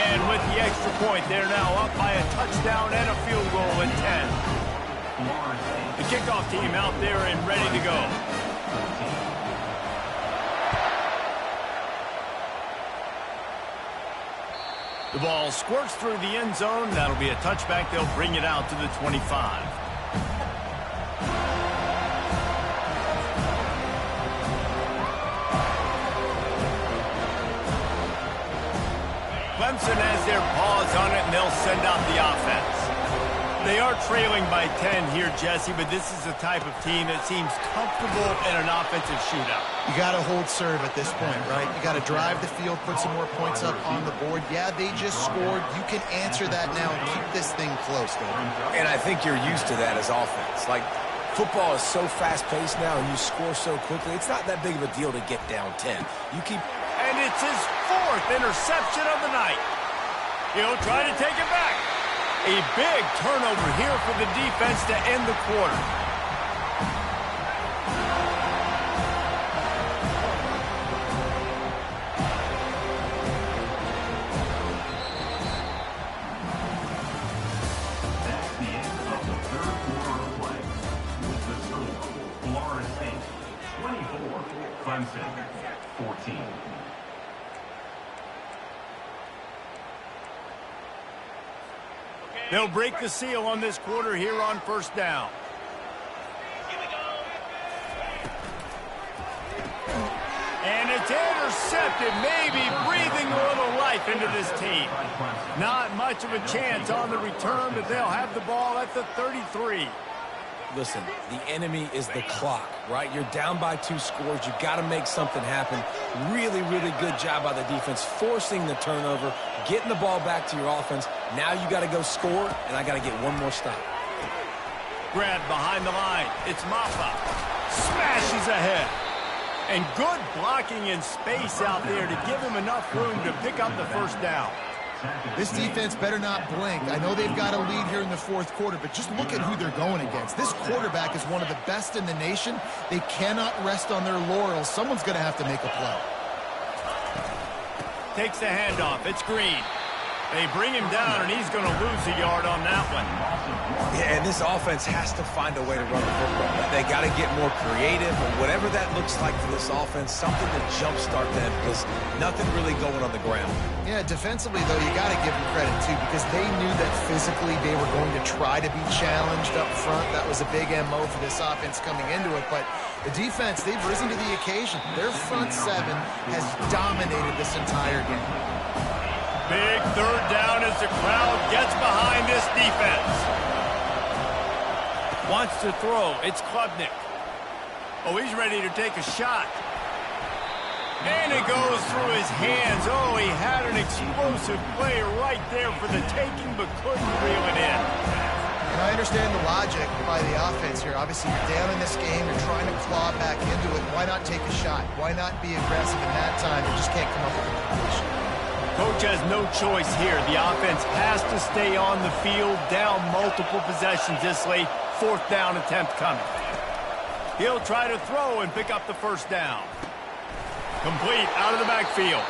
And with the extra point, they're now up by a touchdown and a field goal at 10. The kickoff team out there and ready to go. The ball squirts through the end zone. That'll be a touchback. They'll bring it out to the 25. Clemson has their paws on it, and they'll send out the offense. They are trailing by 10 here, Jesse, but this is the type of team that seems comfortable in an offensive shootout. You got to hold serve at this point, right? You got to drive the field, put some more points up on the board. Yeah, they just scored. You can answer that now and keep this thing close, though. And I think you're used to that as offense. Like, football is so fast-paced now, and you score so quickly. It's not that big of a deal to get down 10. You keep... And it's his 4th interception of the night. He'll try to take it back. A big turnover here for the defense to end the quarter. That's the end of the 3rd quarter of play. With the score, Florida State 24, Clemson 14. They'll break the seal on this quarter here on first down. And it's intercepted, maybe breathing a little life into this team. Not much of a chance on the return, but they'll have the ball at the 33. Listen, the enemy is the clock, right? You're down by 2 scores. You've got to make something happen. Really, really good job by the defense, forcing the turnover, getting the ball back to your offense. Now you got to go score, and I got to get one more stop. Grab behind the line. It's Maffa. Smashes ahead. And good blocking in space out there to give him enough room to pick up the first down. This defense better not blink. I know they've got a lead here in the fourth quarter, but just look at who they're going against. This quarterback is one of the best in the nation. They cannot rest on their laurels. Someone's going to have to make a play. Takes the handoff. It's Green. They bring him down, and he's going to lose a yard on that one. Yeah, and this offense has to find a way to run the football. They got to get more creative, or whatever that looks like for this offense, something to jumpstart them, because nothing really going on the ground. Yeah, defensively, though, you got to give them credit, too, because they knew that physically they were going to try to be challenged up front. That was a big MO for this offense coming into it, but the defense, they've risen to the occasion. Their front seven has dominated this entire game. Big third down as the crowd gets behind this defense. Wants to throw. It's Klubnik. Oh, he's ready to take a shot. And it goes through his hands. Oh, he had an explosive play right there for the taking, but couldn't reel it in. And I understand the logic by the offense here. Obviously, you're down in this game. You're trying to claw back into it. Why not take a shot? Why not be aggressive in that time? You just can't come up with a completion. Coach has no choice here. The offense has to stay on the field, down multiple possessions this late. Fourth down attempt coming. He'll try to throw and pick up the first down. Complete out of the backfield.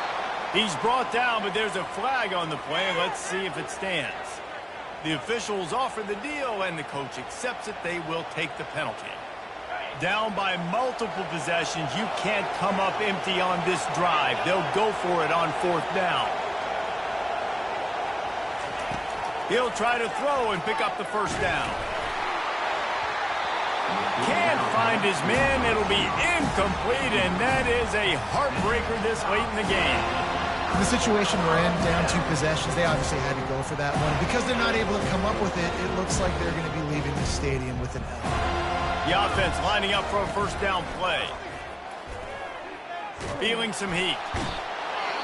He's brought down, but there's a flag on the play. Let's see if it stands. The officials offer the deal, and the coach accepts it. They will take the penalty. Down by multiple possessions, you can't come up empty on this drive. They'll go for it on fourth down. He'll try to throw and pick up the first down. Can't find his man. It'll be incomplete, and that is a heartbreaker this late in the game. In the situation we're in, down 2 possessions, they obviously had to go for that one. Because they're not able to come up with it, it looks like they're going to be leaving the stadium with an L. The offense lining up for a first down play. Feeling some heat.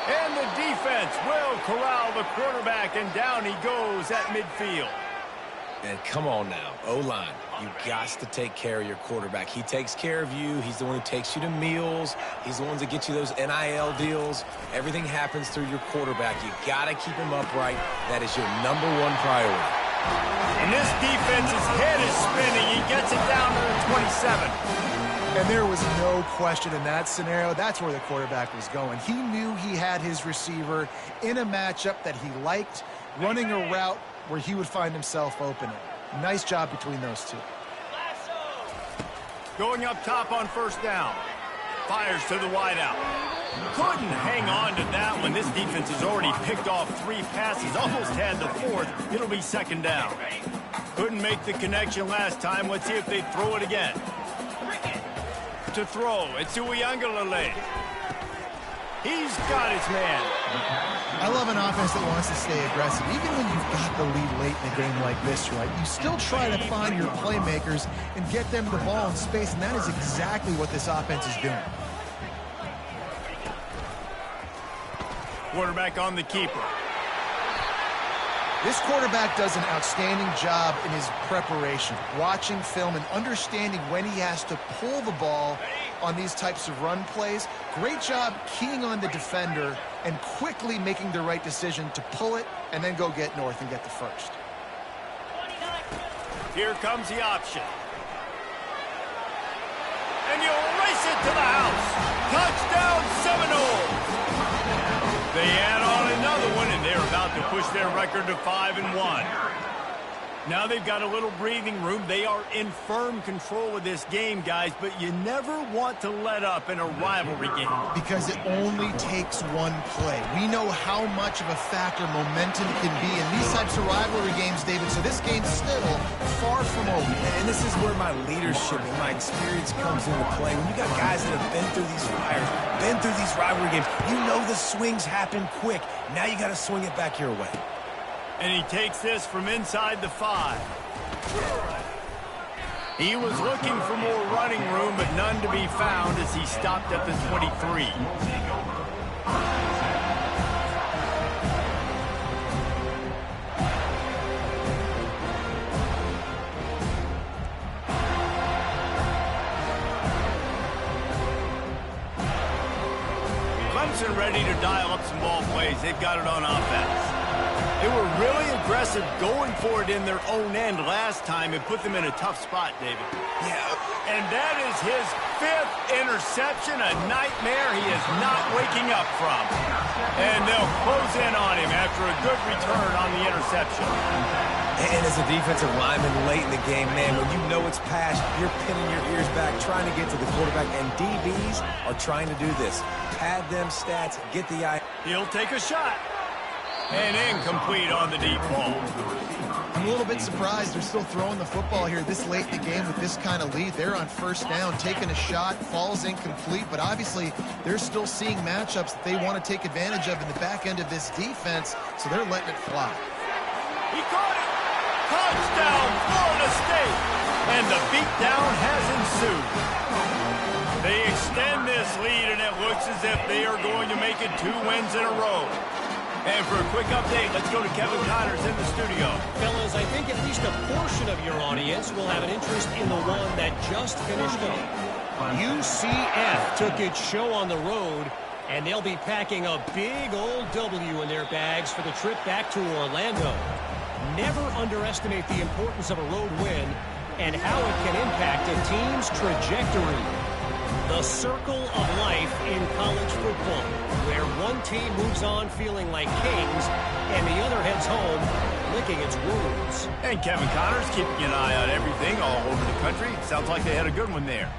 And the defense will corral the quarterback, and down he goes at midfield. And come on now, O-line, you got to take care of your quarterback. He takes care of you. He's the one who takes you to meals. He's the one that gets you those NIL deals. Everything happens through your quarterback. You got to keep him upright. That is your #1 priority. And this defense's head is spinning. He gets it down to the 27. And there was no question in that scenario. That's where the quarterback was going. He knew he had his receiver in a matchup that he liked, running a route where he would find himself open. Nice job between those two. Going up top on first down. Fires to the wideout. Couldn't hang on to that one. This defense has already picked off 3 passes, almost had the 4th. It'll be second down. Couldn't make the connection last time. Let's see if they throw it again. To throw, it's Uiagalelei. He's got his man. I love an offense that wants to stay aggressive. Even when you've got the lead late in a game like this, right, you still try to find your playmakers and get them the ball in space, and that is exactly what this offense is doing. Quarterback on the keeper. This quarterback does an outstanding job in his preparation, watching film and understanding when he has to pull the ball on these types of run plays. Great job keying on the defender and quickly making the right decision to pull it and then go get north and get the first. Here comes the option. And you'll race it to the house. Touchdown, Seminoles. They add on another one, and they're about to push their record to 5-1. Now they've got a little breathing room. They are in firm control of this game, guys, but you never want to let up in a rivalry game. Because it only takes one play. We know how much of a factor momentum can be in these types of rivalry games, David, so this game's still far from over. And this is where my leadership and my experience comes into play. When you got guys that have been through these fires, been through these rivalry games, you know the swings happen quick. Now you got to swing it back your way. And he takes this from inside the 5. He was looking for more running room, but none to be found as he stopped at the 23. Clemson ready to dial up some ball plays. They've got it on offense. They were really aggressive going for it in their own end last time and put them in a tough spot, David. Yeah. And that is his 5th interception, a nightmare he is not waking up from. And they'll close in on him after a good return on the interception. And as a defensive lineman late in the game, man, when you know it's past, you're pinning your ears back, trying to get to the quarterback, and DBs are trying to do this. Pad them stats, get the eye. He'll take a shot. And incomplete on the deep ball. I'm a little bit surprised they're still throwing the football here this late in the game with this kind of lead. They're on first down, taking a shot, falls incomplete, but obviously they're still seeing matchups that they want to take advantage of in the back end of this defense, so they're letting it fly. He caught it! Touchdown, Florida State! And the beatdown has ensued. They extend this lead, and it looks as if they are going to make it 2 wins in a row. And for a quick update, let's go to Kevin Connors in the studio. Fellas, I think at least a portion of your audience will have an interest in the one that just finished up. UCF took its show on the road, and they'll be packing a big old W in their bags for the trip back to Orlando. Never underestimate the importance of a road win and how it can impact a team's trajectory. The circle of life in college football, where one team moves on feeling like kings and the other heads home licking its wounds. And Kevin Connors keeping an eye on everything all over the country. Sounds like they had a good one there.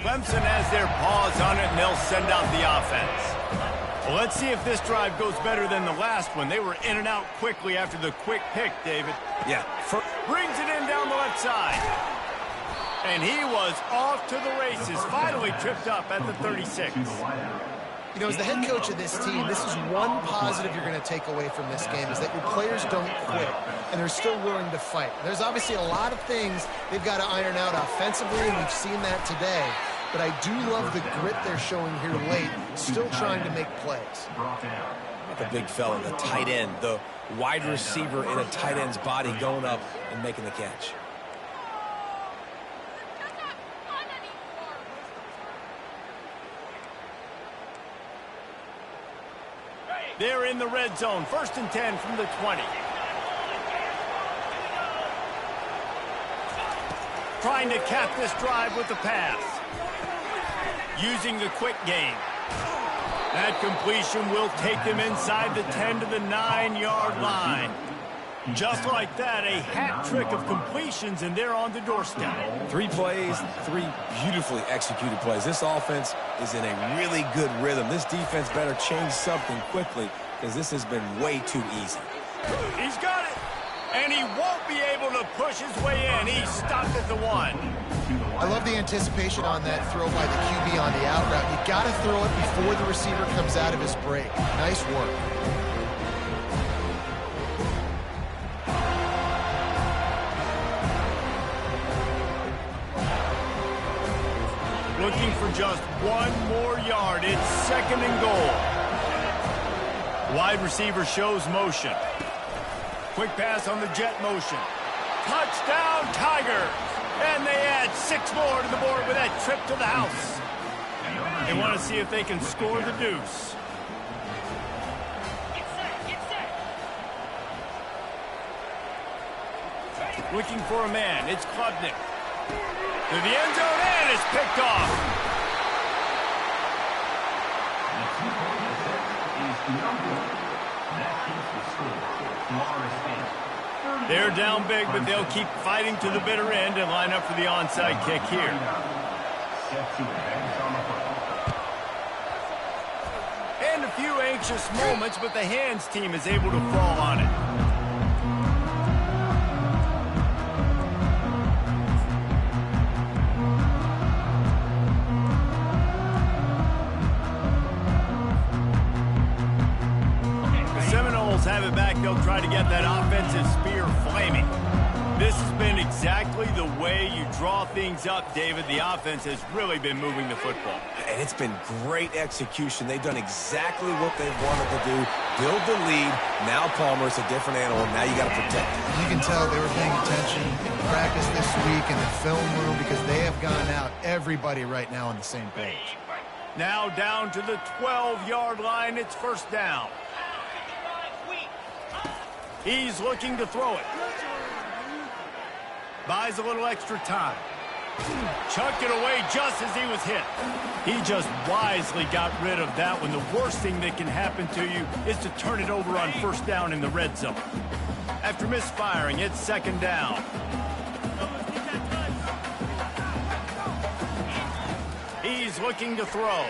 Clemson has their paws on it, and they'll send out the offense. Well, let's see if this drive goes better than the last one. They were in and out quickly after the quick pick, David. Yeah. Brings it in down the left side. And he was off to the races, finally tripped up at the 36. You know, as the head coach of this team, this is one positive you're going to take away from this game, is that your players don't quit, and they're still willing to fight. There's obviously a lot of things they've got to iron out offensively, and we've seen that today. But I do love the grit they're showing here late, still trying to make plays. The big fella, the tight end, the wide receiver in a tight end's body going up and making the catch. They're in the red zone, 1st and 10 from the 20. Trying to cap this drive with the pass. Using the quick game. That completion will take them inside the 10 to the 9-yard line. Just like that, a hat trick of completions, and they're on the doorstep. 3 plays, 3 beautifully executed plays. This offense is in a really good rhythm. This defense better change something quickly, because this has been way too easy. He's got it, and he won't be able to push his way in. He's stopped at the 1. I love the anticipation on that throw by the QB on the out route. You got to throw it before the receiver comes out of his break. Nice work. Looking for just 1 more yard. It's 2nd and goal. Wide receiver shows motion. Quick pass on the jet motion. Touchdown, Tigers! And they add 6 more to the board with that trip to the house. They want to see if they can score the deuce. Looking for a man. It's Klubnik. To the end zone, and it's picked off. They're down big, but they'll keep fighting to the bitter end and line up for the onside kick here. And a few anxious moments, but the hands team is able to fall on it. The Seminoles have it back. They'll try to get that offensive spear flaming. This has been exactly the way you draw things up, David. The offense has really been moving the football. And it's been great execution. They've done exactly what they've wanted to do. Build the lead. Now Palmer's a different animal. Now you got to protect it. You can tell they were paying attention in practice this week in the film room because they have gone out, everybody right now on the same page. Now down to the 12-yard line. It's first down. He's looking to throw it. Buys a little extra time. Chucked it away just as he was hit. He just wisely got rid of that one. The worst thing that can happen to you is to turn it over on first down in the red zone. After misfiring, it's second down. He's looking to throw.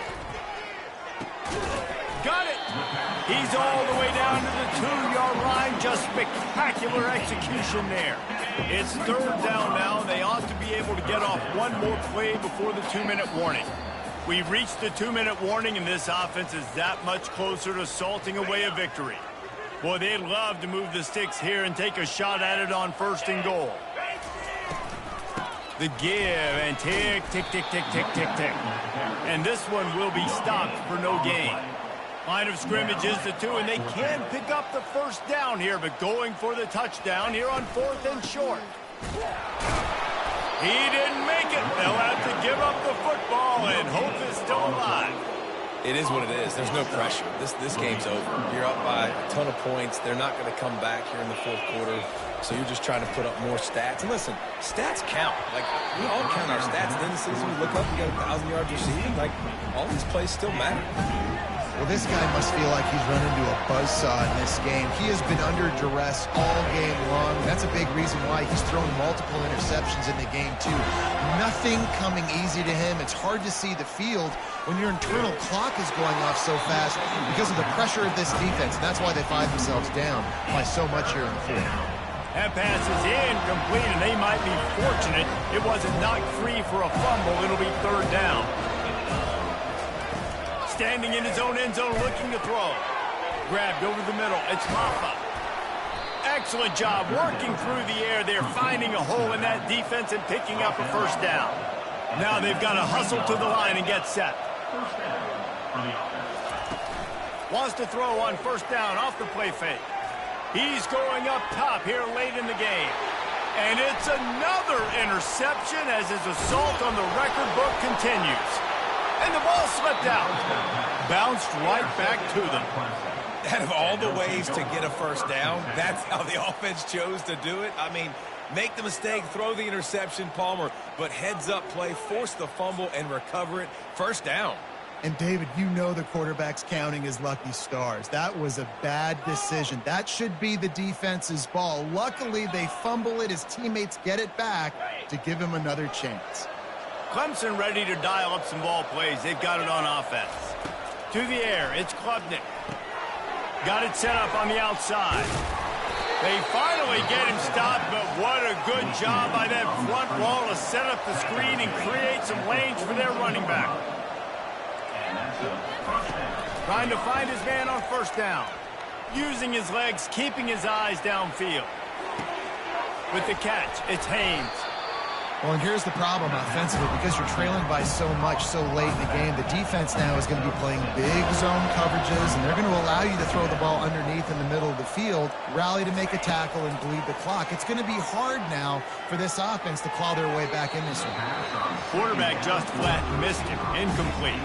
Got it. He's all the way down to the 2-yard line. Just spectacular execution there. It's third down now. They ought to be able to get off one more play before the 2-minute warning. We've reached the 2-minute warning, and this offense is that much closer to salting away a victory. Boy, they'd love to move the sticks here and take a shot at it on first and goal. The give and tick, tick, tick, tick, tick, tick, tick. And this one will be stopped for no gain. Line of scrimmage is the 2, and they can pick up the first down here, but going for the touchdown here on 4th and short. He didn't make it. They'll have to give up the football and hope it's still alive. It is what it is. There's no pressure. This game's over. You're up by a ton of points. They're not going to come back here in the fourth quarter. So you're just trying to put up more stats. And listen, stats count. Like, we all count our stats. Then the season, we look up, you got 1,000 yards receiving. Like, all these plays still matter. Well, this guy must feel like he's run into a buzzsaw in this game. He has been under duress all game long. That's a big reason why he's thrown multiple interceptions in the game, too. Nothing coming easy to him. It's hard to see the field when your internal clock is going off so fast because of the pressure of this defense. And that's why they find themselves down by so much here in the fourth. That pass is incomplete, and they might be fortunate it wasn't knocked free for a fumble. It'll be third down. Standing in his own end zone, looking to throw. Grabbed over the middle. It's Hoffa. Excellent job working through the air there, finding a hole in that defense and picking up a first down. Now they've got to hustle to the line and get set. Wants to throw on first down off the play fake. He's going up top here late in the game. And it's another interception as his assault on the record book continues. And the ball slipped out. Bounced right back to them. Out of all the ways to get a first down, that's how the offense chose to do it. I mean, make the mistake, throw the interception, Palmer, but heads-up play, force the fumble, and recover it. First down. And, David, you know the quarterback's counting his lucky stars. That was a bad decision. That should be the defense's ball. Luckily, they fumble it. His teammates get it back to give him another chance. Clemson ready to dial up some ball plays. They've got it on offense. To the air, it's Klubnik. Got it set up on the outside. They finally get him stopped, but what a good job by that front wall to set up the screen and create some lanes for their running back. Trying to find his man on first down. Using his legs, keeping his eyes downfield. With the catch, it's Haynes. Well, and here's the problem offensively. Because you're trailing by so much so late in the game, the defense now is going to be playing big zone coverages, and they're going to allow you to throw the ball underneath in the middle of the field, rally to make a tackle, and bleed the clock. It's going to be hard now for this offense to claw their way back in this one. Quarterback just flat missed him. Incomplete.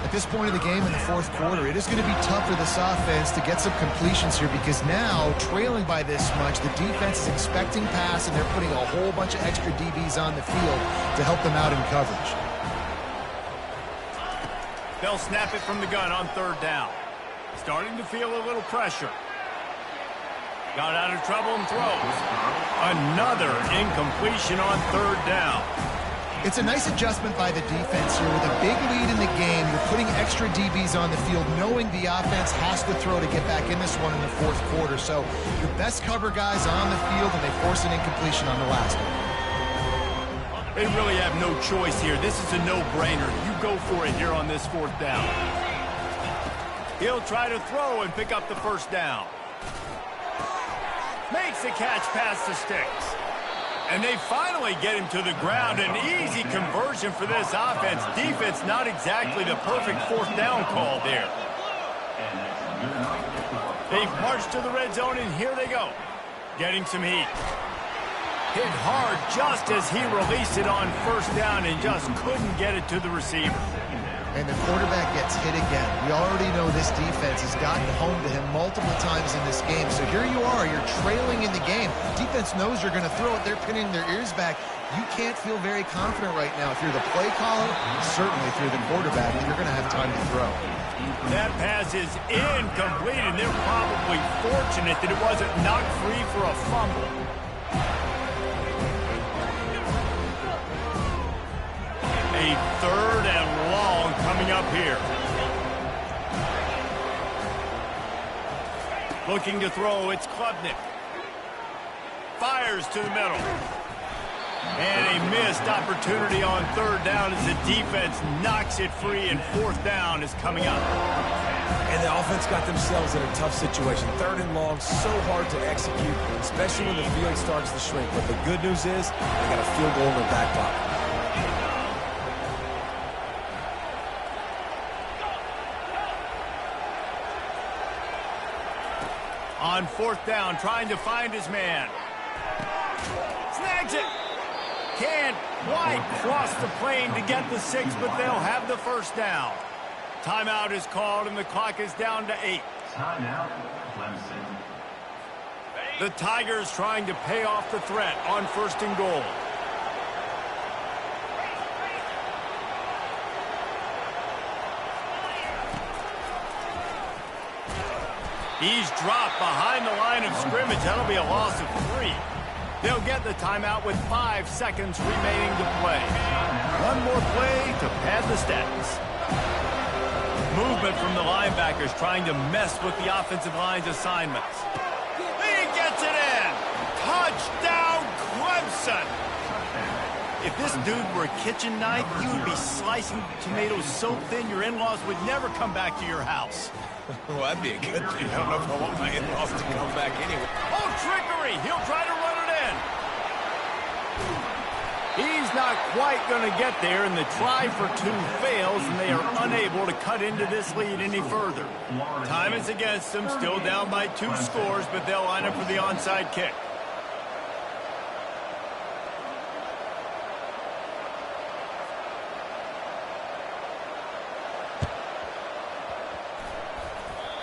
At this point of the game in the fourth quarter, it is going to be tough for this offense to get some completions here because now, trailing by this much, the defense is expecting pass, and they're putting a whole bunch of extra DBs on the field to help them out in coverage. They'll snap it from the gun on third down. Starting to feel a little pressure. Got out of trouble and throws. Another incompletion on third down. It's a nice adjustment by the defense here. With a big lead in the game, you're putting extra DBs on the field, knowing the offense has to throw to get back in this one in the fourth quarter. So your best cover guys on the field, and they force an incompletion on the last one. They really have no choice here. This is a no-brainer. You go for it here on this fourth down. He'll try to throw and pick up the first down. Makes the catch past the sticks. And they finally get him to the ground. An easy conversion for this offense. Defense not exactly the perfect fourth down call there. They've marched to the red zone, and here they go. Getting some heat. Hit hard just as he released it on first down and just couldn't get it to the receiver. And the quarterback gets hit again. We already know this defense has gotten home to him multiple times in this game. So here you are, you're trailing in the game. Defense knows you're going to throw it. They're pinning their ears back. You can't feel very confident right now. If you're the play caller, certainly if you're the quarterback, you're going to have time to throw. That pass is incomplete, and they're probably fortunate that it wasn't knocked free for a fumble. A third and long coming up here. Looking to throw, it's Klubnik. Fires to the middle. And a missed opportunity on third down as the defense knocks it free, and fourth down is coming up. And the offense got themselves in a tough situation. Third and long, so hard to execute, especially when the field starts to shrink. But the good news is they got a field goal in their back pocket. On fourth down, trying to find his man. Snags it. Can't quite cross the plane to get the 6, but they'll have the first down. Timeout is called, and the clock is down to 8. Timeout, Clemson. The Tigers trying to pay off the threat on first and goal. He's dropped behind the line of scrimmage. That'll be a loss of 3. They'll get the timeout with 5 seconds remaining to play. One more play to pad the stats. Movement from the linebackers trying to mess with the offensive line's assignments. He gets it in. Touchdown, Clemson. If this dude were a kitchen knife, he would be slicing tomatoes so thin your in-laws would never come back to your house. Well, that'd be a good thing. I don't know if I want my in-laws to come back anyway. Oh, trickery! He'll try to run it in. He's not quite going to get there, and the try for 2 fails, and they are unable to cut into this lead any further. Time is against them, still down by 2 scores, but they'll line up for the onside kick.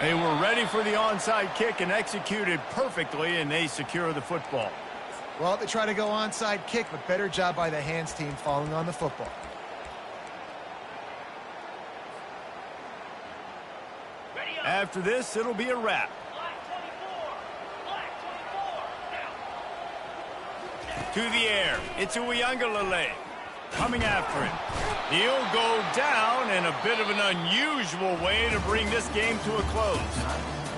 They were ready for the onside kick and executed perfectly, and they secure the football. Well, they try to go onside kick, but better job by the hands team falling on the football. After this, it'll be a wrap. To the air. It's Uiagalelei coming after him. He'll go down in a bit of an unusual way to bring this game to a close.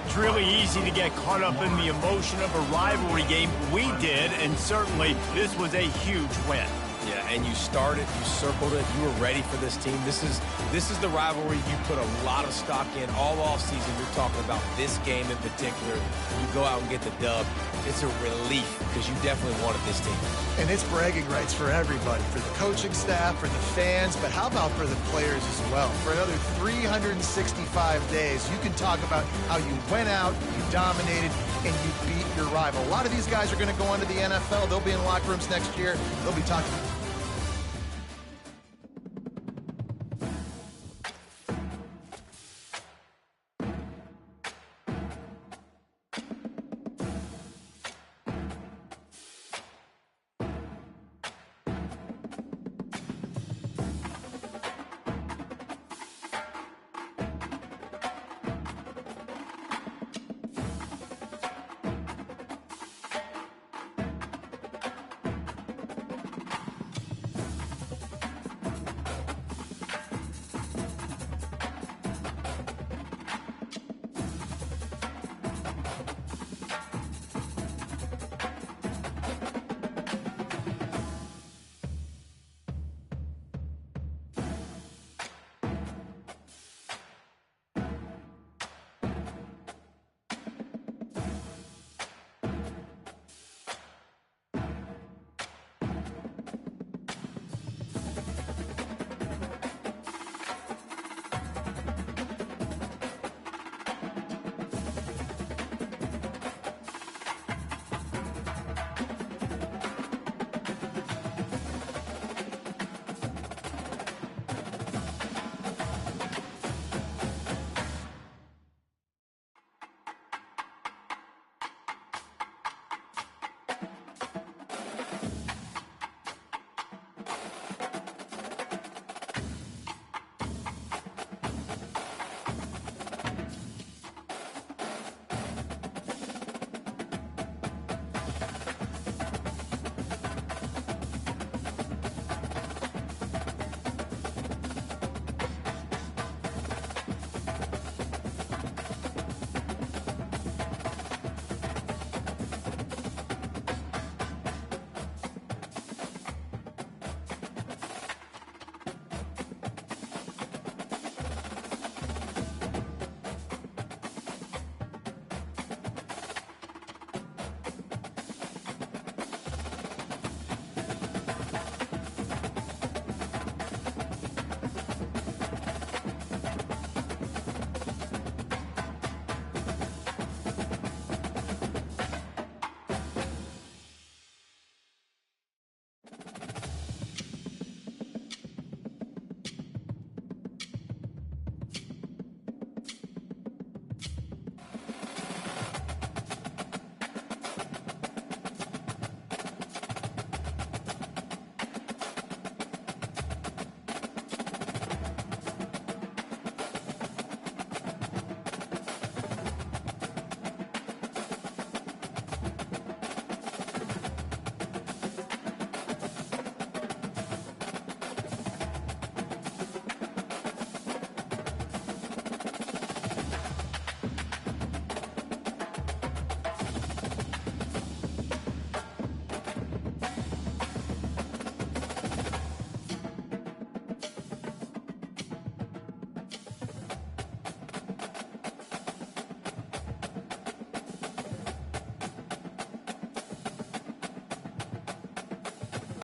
It's really easy to get caught up in the emotion of a rivalry game. We did, and certainly this was a huge win. Yeah, and you started, you circled it, you were ready for this team. This is the rivalry you put a lot of stock in all offseason. You're talking about this game in particular. You go out and get the dub. It's a relief because you definitely wanted this team. And it's bragging rights for everybody, for the coaching staff, for the fans, but how about for the players as well? For another 365 days, you can talk about how you went out, you dominated, and you beat your rival. A lot of these guys are going to go on to the NFL. They'll be in locker rooms next year. They'll be talking